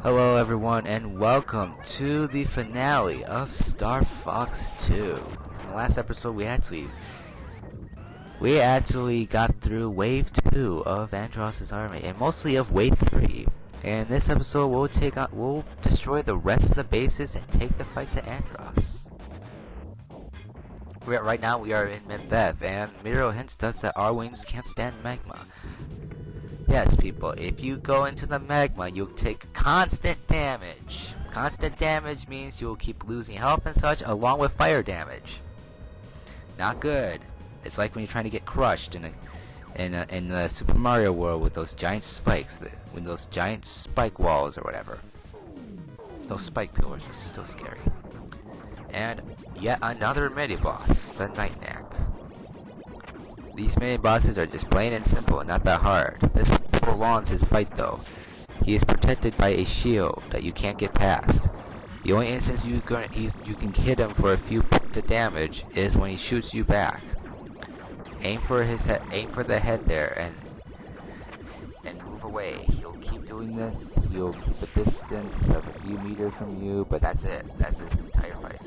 Hello everyone and welcome to the finale of Star Fox 2. In the last episode we actually got through Wave 2 of Andross's army and mostly of Wave 3. And in this episode we'll destroy the rest of the bases and take the fight to Andross. Right now we are in Medvedev, and Miro hints us that our wings can't stand magma. Yes, people, if you go into the magma, you'll take constant damage. Constant damage means you'll keep losing health and such, along with fire damage. Not good. It's like when you're trying to get crushed in the Super Mario World with those giant spikes, with those giant spike walls or whatever. Those spike pillars are still scary. And yet another mini-boss, the Night Knack. These mini-bosses are just plain and simple, not that hard. This prolongs his fight though. He is protected by a shield that you can't get past. The only instance you can hit him for a few points of damage is when he shoots you back. Aim for his head, aim for the head there, and move away. He'll keep doing this. He'll keep a distance of a few meters from you, but that's it. That's his entire fight.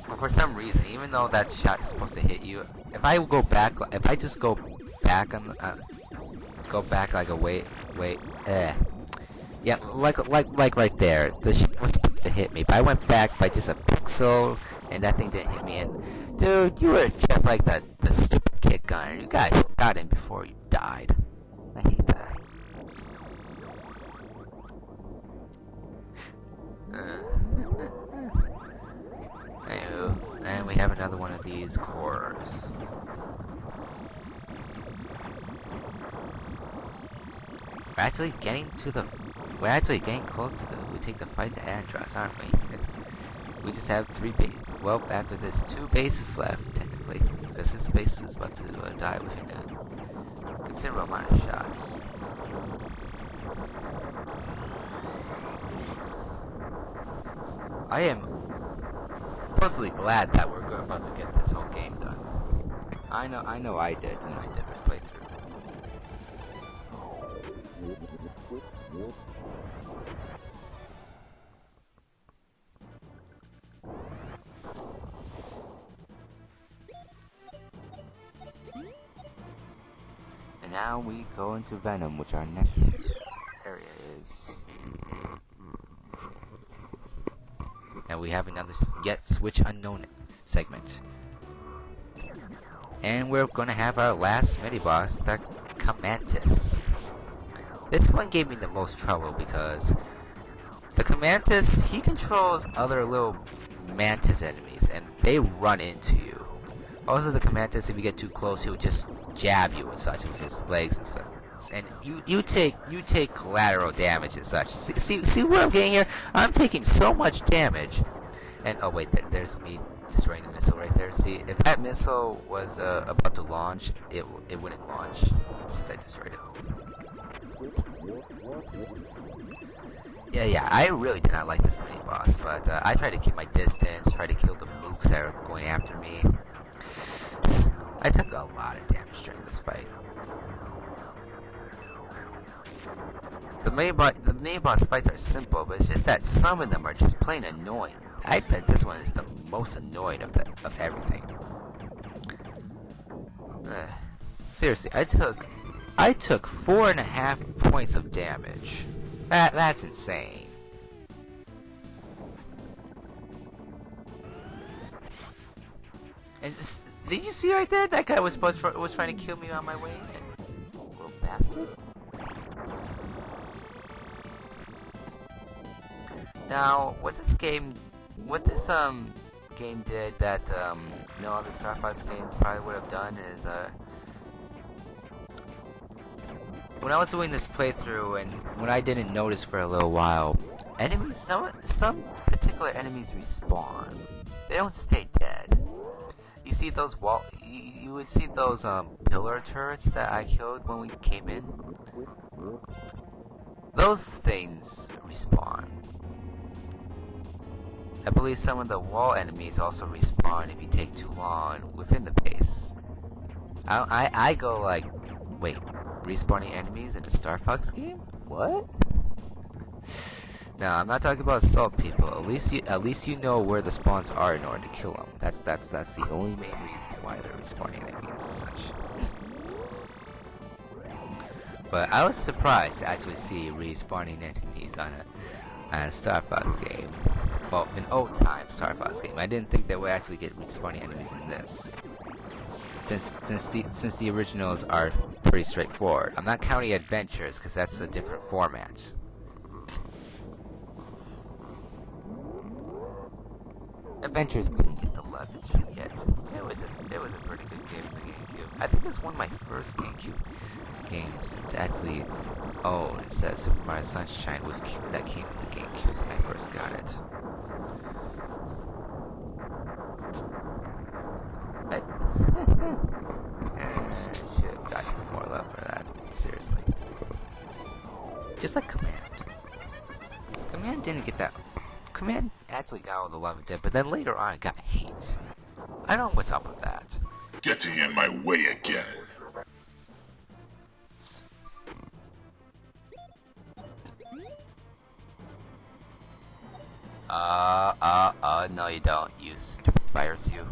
But for some reason, even though that shot is supposed to hit you, if I just go back like a yeah, like right there, the shot was supposed to hit me, but I went back by just a pixel, and that thing didn't hit me. And dude, you were just like the stupid kick gunner. You got shot in before you died. I hate that. Anywho, and we have another one of these cores. We're actually getting close to we take the fight to Andross, aren't we? We just have after this 2 bases left, technically. Because this base is about to die within a considerable amount of shots. I am supposedly glad that we're about to get this whole game done. I know I did when I did this playthrough. And now we go into Venom, which our next area is. And we have another yet switch unknown segment. And we're gonna have our last mini-boss, the Commantis. This one gave me the most trouble because the Commantis, he controls other little mantis enemies and they run into you. Also the Commantis, if you get too close, he'll just jab you and such with his legs and stuff. And you take collateral damage and such. See what I'm getting here? I'm taking so much damage. And oh wait, there's me destroying the missile right there. See, if that missile was about to launch, it wouldn't launch since I destroyed it. Yeah, I really did not like this mini boss, but I tried to keep my distance, try to kill the mooks that are going after me. I took a lot of damage during this fight. The main boss fights are simple, but it's just that some of them are just plain annoying. I bet this one is the most annoying of everything. Seriously, I took 4.5 points of damage. That's insane. Did you see right there? That guy was trying to kill me on my way in. Little bastard. Now, what this game did that no other Star Fox games probably would have done is when I was doing this playthrough and when I didn't notice for a little while, some particular enemies respawn. They don't stay dead. You see those you would see those pillar turrets that I killed when we came in. Those things respawn. I believe some of the wall enemies also respawn if you take too long within the base. I go like, wait, respawning enemies in a Star Fox game? What? No, I'm not talking about assault people. At least you know where the spawns are in order to kill them. That's the only main reason why they're respawning enemies and such. But I was surprised to actually see respawning enemies on a Star Fox game. Well, an old time Star Fox game. I didn't think they would actually get respawning enemies in this. Since the originals are pretty straightforward. I'm not counting adventures because that's a different format. Adventures didn't get the love it should get. It was a pretty good game in the GameCube. I think it's one of my first GameCube games to actually own instead of Super Mario Sunshine that came with the GameCube when I first got it. Should have gotten more love for that. Seriously. Just like Command. Command didn't get that. Command actually got all the love it did, but then later on it got hate. I don't know what's up with that. Getting in my way again. No you don't, you stupid virus, you.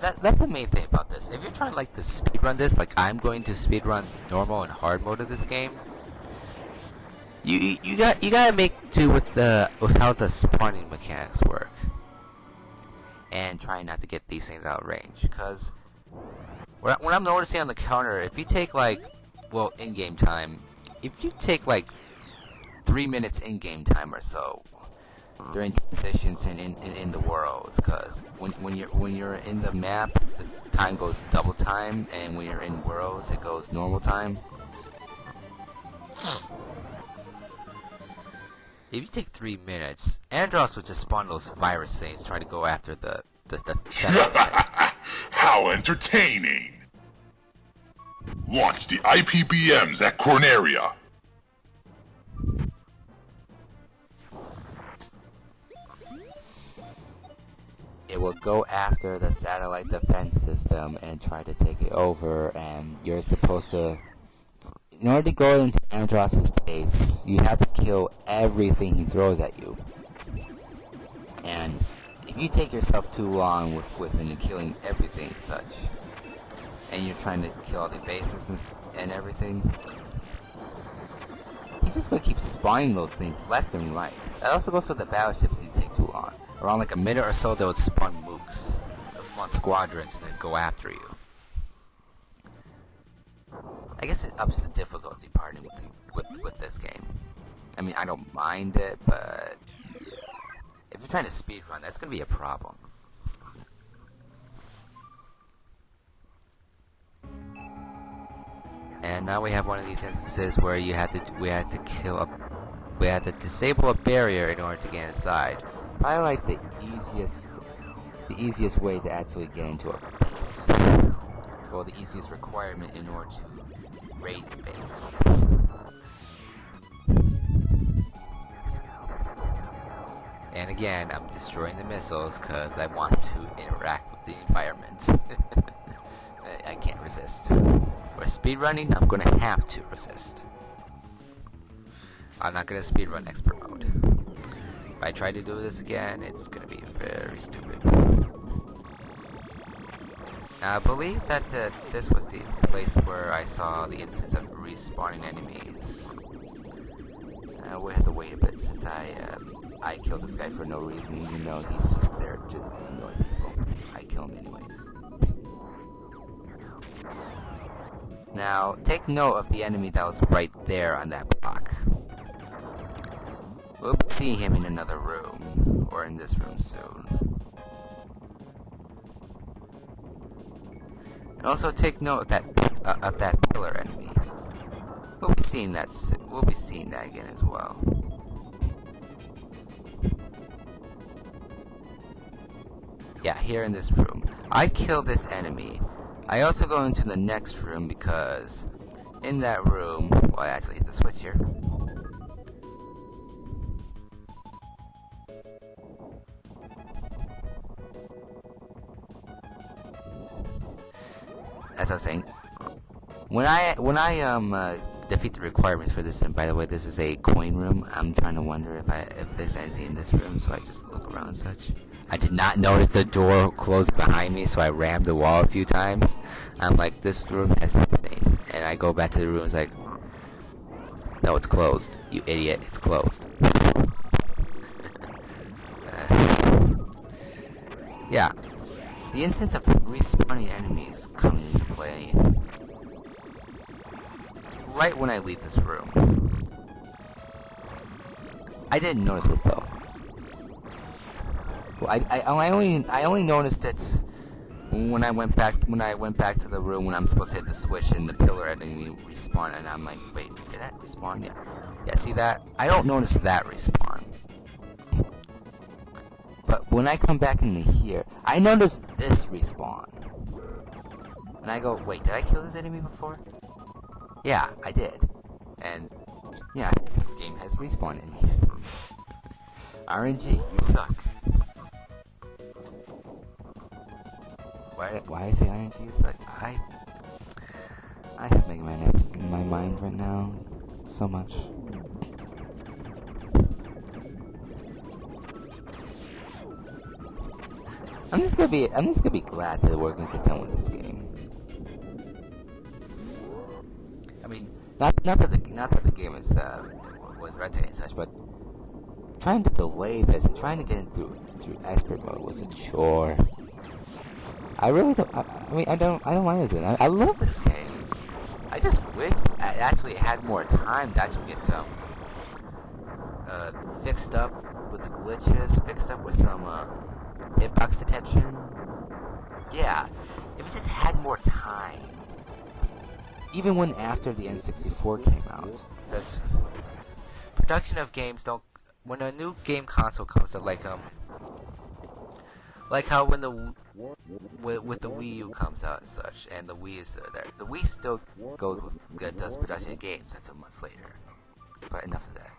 That's the main thing about this. If you're trying like to speedrun this, like I'm going to speedrun normal and hard mode of this game, you gotta make do with how the spawning mechanics work, and try not to get these things out of range. Because what I'm noticing on the counter, if you take like, well, in-game time, if you take like 3 minutes in-game time or so during transitions in the worlds, because when you're in the map, the time goes double time, and when you're in worlds, it goes normal time. If you take 3 minutes, Andross would just spawn those virus things trying to go after the How entertaining! Launch the IPBMs at Corneria. It will go after the satellite defense system and try to take it over, and you're supposed to, in order to go into Andross's base, you have to kill everything he throws at you. And if you take yourself too long within killing everything and such, and you're trying to kill all the bases and everything, he's just going to keep spawning those things left and right. That also goes for the battleships if you take too long. Around like a minute or so, they would spawn mooks. They'll spawn squadrons and then go after you. I guess it ups the difficulty partly with this game. I mean, I don't mind it, but if you're trying to speedrun, that's going to be a problem. And now we have one of these instances where we had to disable a barrier in order to get inside. Probably like the easiest way to actually get into a base. Well, the easiest requirement in order to raid the base. And again, I'm destroying the missiles because I want to interact with the environment. I can't resist. For speedrunning, I'm gonna have to resist. I'm not gonna speedrun expert mode. If I try to do this again, it's gonna be very stupid. Now, I believe that this was the place where I saw the instance of respawning enemies. We have to wait a bit since I killed this guy for no reason, even though he's just there to annoy people. I kill him anyways. Now, take note of the enemy that was right there on that block. We'll be seeing him in another room, or in this room soon. And also take note of that pillar enemy. We'll be seeing that again as well. Yeah, here in this room. I kill this enemy. I also go into the next room because in that room, well, I actually hit the switch here. As I was saying, when I defeat the requirements for this. And by the way, this is a coin room. I'm trying to wonder if there's anything in this room, so I just look around and such. I did not notice the door closed behind me, so I rammed the wall a few times. I'm like, this room has nothing. And I go back to the room, it's like, no, it's closed. You idiot, it's closed. Yeah. The instance of respawning enemies coming into play right when I leave this room. I didn't notice it though. Well, I only noticed it when I went back to the room when I'm supposed to hit the switch and the pillar enemy respawn, and I'm like, wait, did that respawn? Yeah, see that? I don't notice that respawn. But when I come back into here, I notice this respawn. And I go, wait, did I kill this enemy before? Yeah, I did. And yeah, this game has respawn enemies. RNG, you suck. Why I say RNG is like I have Mega Man X in my mind right now so much. I'm just gonna be glad that we're gonna get done with this game. I mean, not that the game is was red and such, but trying to delay this and trying to get it through expert mode was a chore. I really don't. I don't mind this. I love this game. I just wish I actually had more time to actually get fixed up with the glitches, fixed up with some hitbox detection. Yeah, if we just had more time. Even when after the N64 came out, because production of games don't. When a new game console comes out, like how when the with the Wii U comes out and such, and the Wii is there. The Wii still does production of games until months later. But enough of that.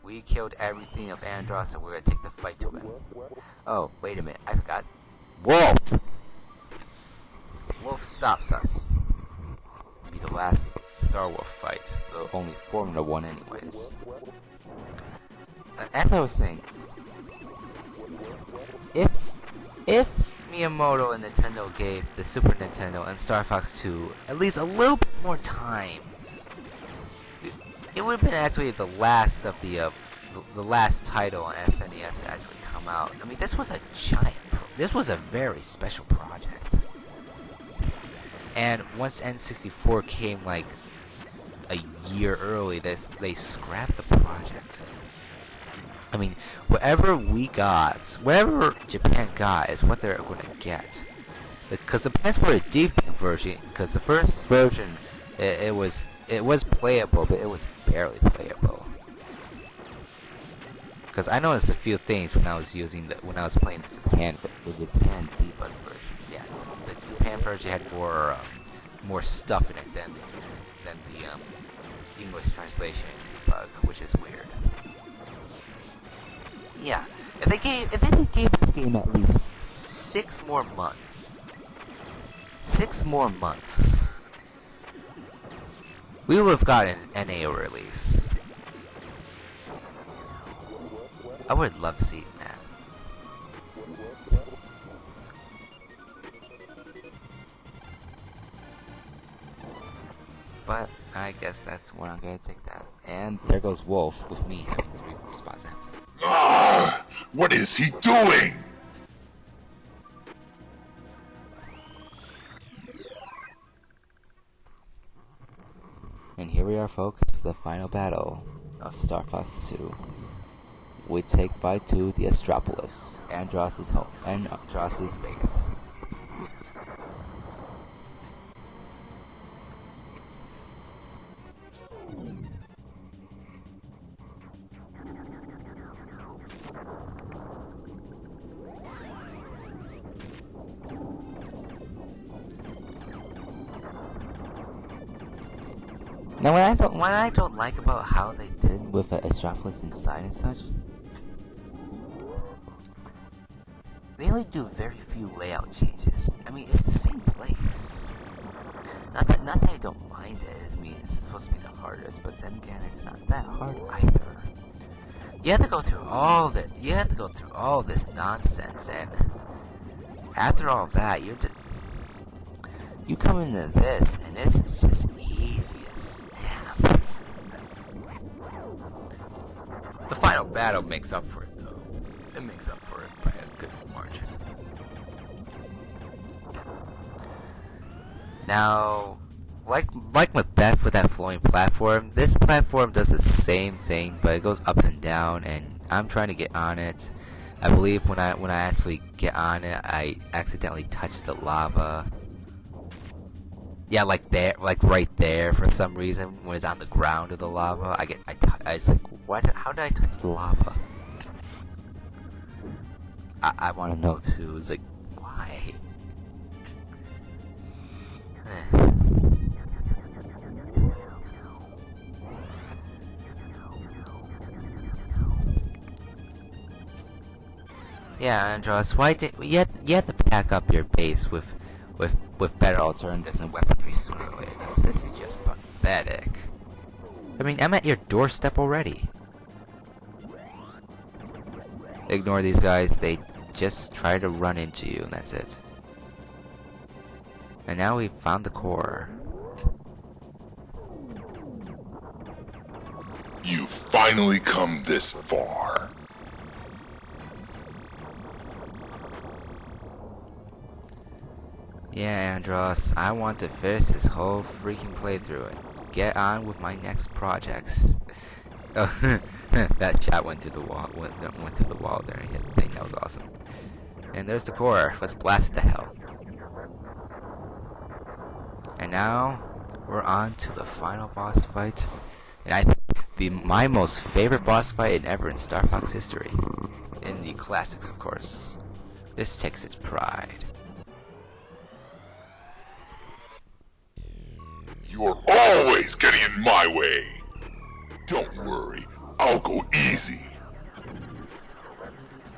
We killed everything of Andross, and we're gonna take the fight to him. Oh, wait a minute, I forgot. Wolf! Wolf stops us. It'll be the last Star Wolf fight. The only Formula 1 anyways. As I was saying, if Miyamoto and Nintendo gave the Super Nintendo and Star Fox 2 at least a little bit more time, it would have been actually the last of the last title on SNES to actually come out. I mean, this was a this was a very special project. And once N64 came like a year early, they scrapped the project. I mean, whatever Japan got is what they're going to get. Because the plans for a deep version, because the first version, it was playable, but it was barely playable. Because I noticed a few things when I was playing the Japan debug version. Yeah, the Japan version had more stuff in it than the English translation debug, which is weird. Yeah, if they gave this game at least 6 more months, we would have gotten an NA release. I would love seeing that. But I guess that's where I'm gonna take that. And there goes Wolf with me having 3 spots after. Ah! What is he doing? And here we are, folks, the final battle of Star Fox 2. We take by 2 the Astropolis, Andross's home, and Andross's base. Now, what I don't like about how they did with Astropolis inside and such, they only do very few layout changes. I mean, it's the same place. Not that I don't mind kinda is. I mean, it's supposed to be the hardest, but then again, it's not that hard either. You have to go through all that. You have to go through all this nonsense, and after all that, you come into this, and this is just easy as snap. The final battle makes up for it, though. It makes up for it by a good margin. Now, like Macbeth with that flowing platform, this platform does the same thing, but it goes up and down, and I'm trying to get on it. I believe when I actually get on it, I accidentally touch the lava. Yeah, like there, like right there for some reason when it's on the ground of the lava. I was like, what? How did I touch the lava? I want to know too. It's like, why? Yeah, Andross, why did you had to pack up your base with better alternatives and weaponry sooner or later? 'Cause this is just pathetic. I mean, I'm at your doorstep already. Ignore these guys. They just try to run into you, and that's it. And now we've found the core. You've finally come this far. Yeah, Andross, I want to finish this whole freaking playthrough and get on with my next projects. Oh, that shot went through the wall. Went through the wall there and hit the thing. That was awesome. And there's the core. Let's blast it to hell. And now we're on to the final boss fight, and I think my most favorite boss fight ever in Star Fox history, in the classics, of course. This takes its pride. You're always getting in my way. Don't worry, I'll go easy.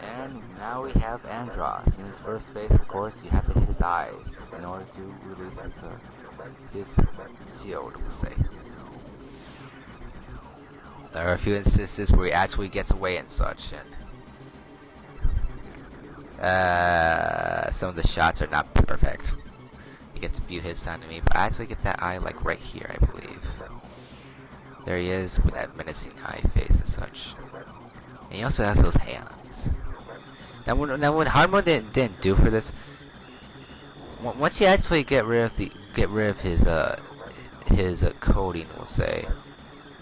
And now we have Andross. In his first phase, of course, you have to hit his eyes in order to release his shield, we'll say. There are a few instances where he actually gets away and such, and some of the shots are not perfect. He gets a few hits onto me, but I actually get that eye like right here, I believe. There he is with that menacing eye face and such. And he also has those hands. Now what Harmo didn't do for this, once you actually get rid of his coating, we'll say,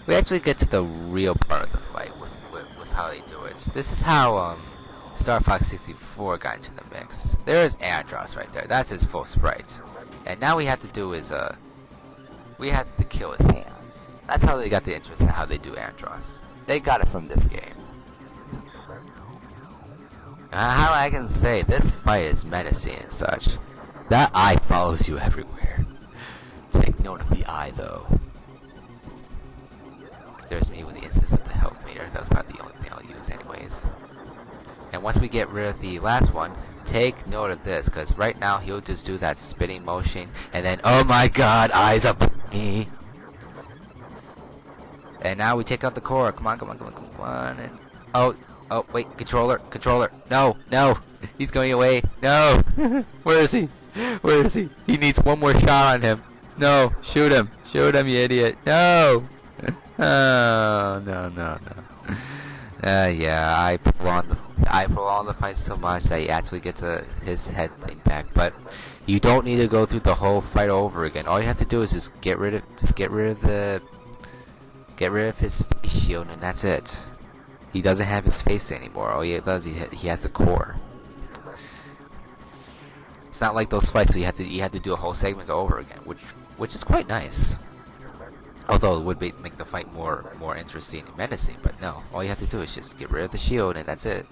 we actually get to the real part of the fight with how they do it. This is how Star Fox 64 got into the mix. There is Andross right there. That's his full sprite. And now we have to do is we have to kill his hands. That's how they got the interest in how they do Andross. They got it from this game. How I can say this fight is menacing and such. That eye follows you everywhere. Take note of the eye, though. There's me with the instance of the health meter. That's probably the only thing I'll use anyways. And once we get rid of the last one, take note of this, because right now he'll just do that spinning motion, and then, oh my god, eyes up me. And now we take out the core. Come on, and oh, wait, controller, no, he's going away, no. Where is he? He needs one more shot on him. No, shoot him, you idiot, no. Oh, no. Yeah, I prolong the fight so much that he actually gets his head thing back. But you don't need to go through the whole fight over again. All you have to do is just get rid of his face shield, and that's it. He doesn't have his face anymore. All he does, he has the core. It's not like those fights where you have to do a whole segment over again, which is quite nice. Although it would make the fight more interesting and menacing, but no. All you have to do is just get rid of the shield, and that's it.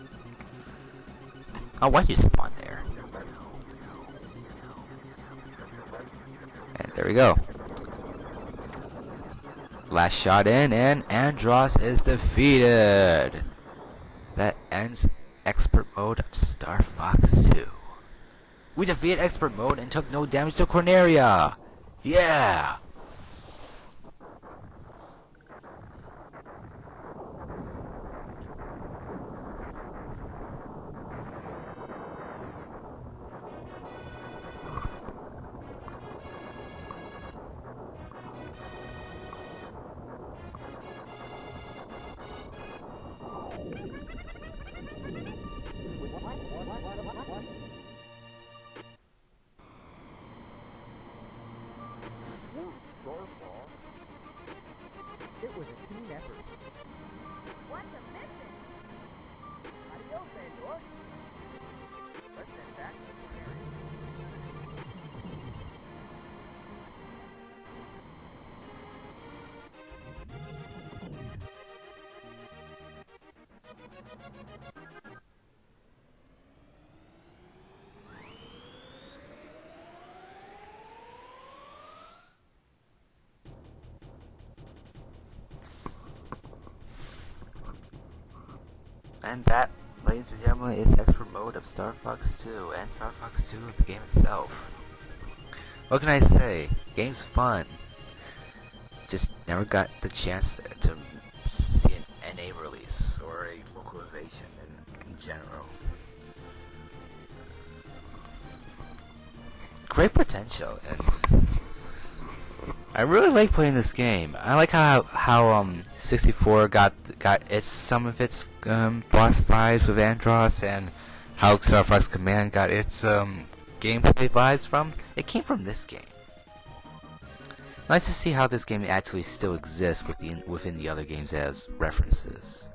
Oh, why'd you spawn there? And there we go. Last shot in, and Andross is defeated. That ends expert mode of Star Fox 2. We defeated expert mode and took no damage to Corneria. Yeah! And that, ladies and gentlemen, is expert mode of Star Fox 2 and Star Fox 2, the game itself. What can I say? Game's fun. Just never got the chance to see an NA release or a localization in general. Great potential, and I really like playing this game. I like how 64 got some of its boss vibes with Andross, and how Star Fox Command got its gameplay vibes from. It came from this game. Nice to see how this game actually still exists within the other games as references,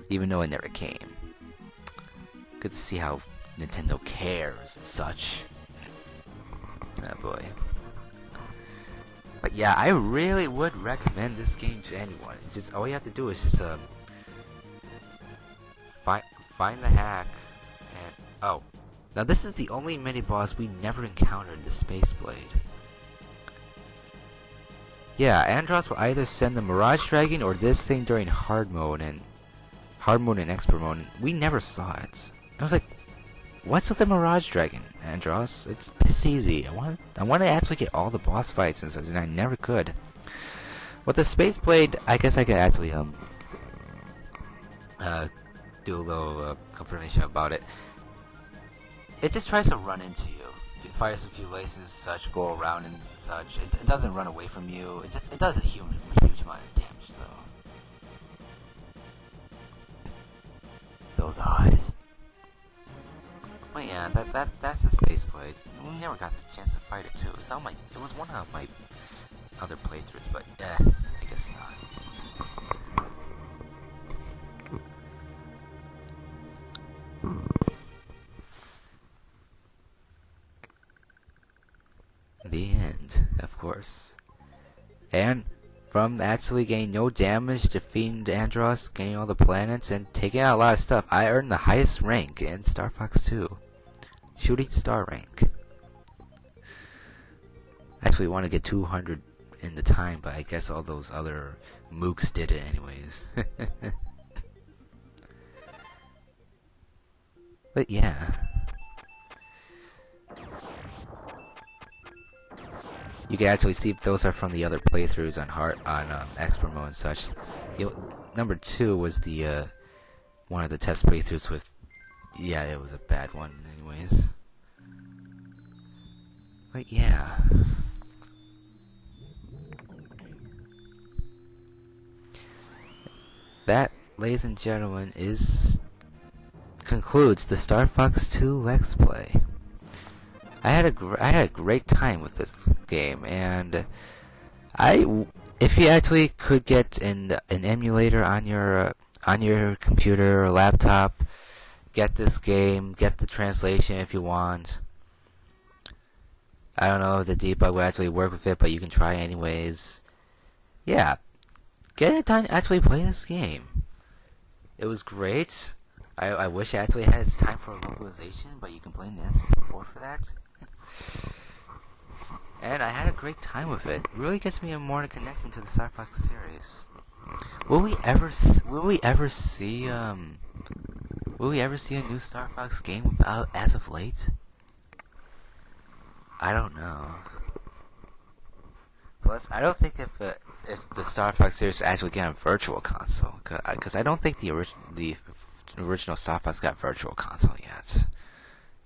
even though it never came. Good to see how Nintendo cares and such. Oh boy. But yeah, I really would recommend this game to anyone. Just all you have to do is just find the hack, and oh, now this is the only mini boss we never encountered, the Space Blade. Yeah, Andross will either send the Mirage Dragon or this thing during hard mode and expert mode. And we never saw it. I was like, what's with the Mirage Dragon, Andross? It's piss easy. I want to actually get all the boss fights and such, and I never could. With the Space Blade, I guess I could actually do a little confirmation about it. It just tries to run into you. If it fires a few laces, such, go around and such. It doesn't run away from you. It does a huge amount of damage though. Those eyes. But yeah, that's the Space Blade. We never got the chance to fight it too. It was one of my other playthroughs, but I guess not. The end, of course. And from actually getting no damage, defeating Andross, getting all the planets, and taking out a lot of stuff, I earned the highest rank in Star Fox 2. Shooting star rank. Actually want to get 200 in the time, but I guess all those other mooks did it anyways. But yeah. You can actually see if those are from the other playthroughs on expert mode and such. Number 2 was the one of the test playthroughs with. Yeah, it was a bad one, anyways. But yeah. That, ladies and gentlemen, concludes the Star Fox 2 Let's Play. I had a great time with this game, and if you actually could get an emulator on your computer or laptop, get this game, get the translation if you want. I don't know if the debug will actually work with it, but you can try anyways. Yeah, get it done. Actually play this game. It was great. I wish I actually had time for a localization, but you can blame the N64 for that. And I had a great time with it. It really gets me a more connection to the Star Fox series. Will we ever see a new Star Fox game as of late? I don't know. Plus, I don't think if the Star Fox series actually get a virtual console, because I don't think the original Star Fox got virtual console yet.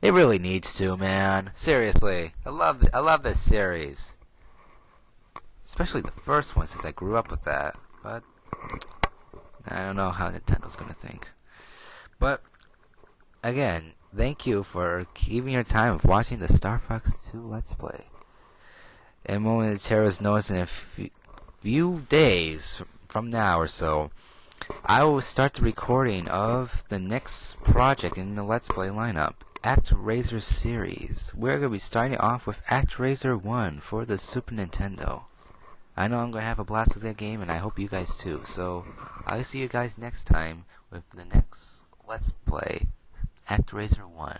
It really needs to, man. Seriously, I love this series, especially the first one, since I grew up with that. But I don't know how Nintendo's gonna think. But again, thank you for giving your time of watching the Star Fox 2 Let's Play. And momentarily notice in a few days from now or so, I will start the recording of the next project in the Let's Play lineup, Actraiser series. We're going to be starting off with Actraiser 1 for the Super Nintendo. I know I'm going to have a blast with that game, and I hope you guys too. So, I'll see you guys next time with the next Let's Play, Actraiser 1.